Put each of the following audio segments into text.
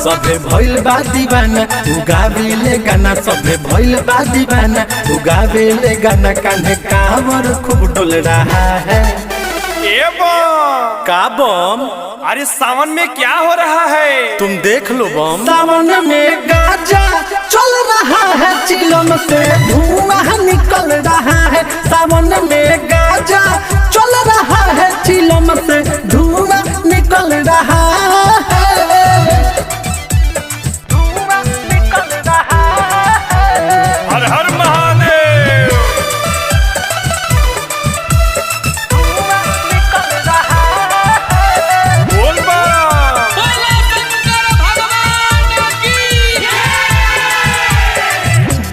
सबे भइल बा दीवाना उगावेले गाना सबे भइल बा दीवाना उगावेले गाना कान्हे कांवर खूब डोल रहा है। ए बम का बम? अरे सावन में क्या हो रहा है? तुम देख लो बम। सावन में गाजा चल रहा है, चिलम से धुआं निकल रहा है। सावन में गाजा चल रहा है, चिलम से धुआं निकल रहा है। धुआं निकल रहा है। हर हर महादेव। धुआं निकल रहा है। बोल बा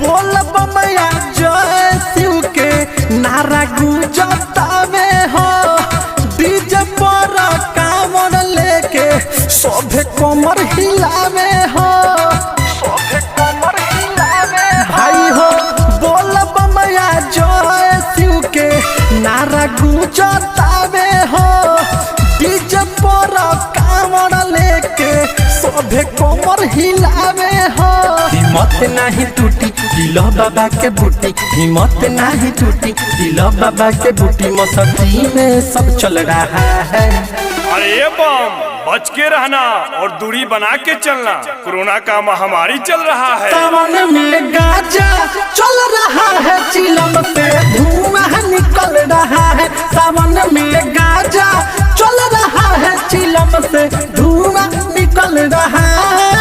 बोल बमया जय शिव के नारा गुंजतावे हो। डीजे पर कांवर लेके सभे कमर हिलावे हो। सभे कमर हिलावे भाई हो। बोल बमया जय शिव के नारा गुंजतावे हो। डीजे पर कांवर लेके सभे कमर हिलावे हो। हिम्मत नाही टूटी दिलो बाबा के बूटी, हिम्मत नाही टूटी दिलो बाबा के बूटी, मस्ती में सब चल रहा है। अरे ए बम बच के रहना और दूरी बना के चलना, कोरोना का महामारी चल रहा है। सावन में गाजा चल रहा है, चिलम से धुआं निकल रहा है। सावन में गाजा चल रहा है, चिलम से धुआं निकल रहा है।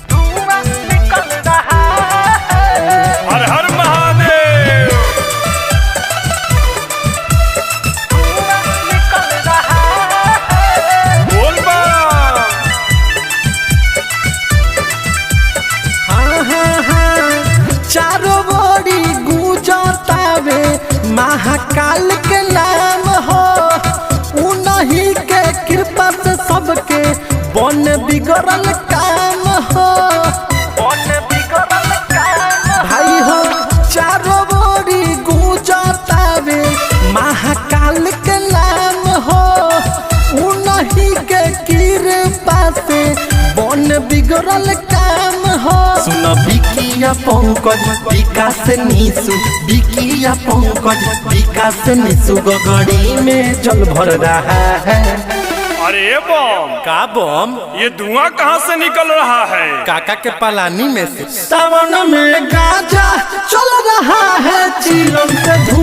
धुआं निकल रहा है। हर हर महादेव। धुआं निकल रहा है। बोल बा हाँ हाँ हाँ, चारों ओरी गूंजतावे महाकाल के नाम हो। उन्हीं के कृपा से सबके बन बिगड़ल काम हो। बन बिगड़ल काम भाई हो। चारों ओरी गूंजतावे महाकाल के नाम हो। उन्हीं के कृपा से बन बिगड़ल काम हो। सुन बिकिया पंकज विकास निशु, बिकिया पंकज विकास निशु गगड़ी में जल भर रहा है। अरे ए बम का बम? ये धुआं कहाँ से निकल रहा है? काका के पलानी में से। सावन में गाजा चल रहा है, चिलम से धुआं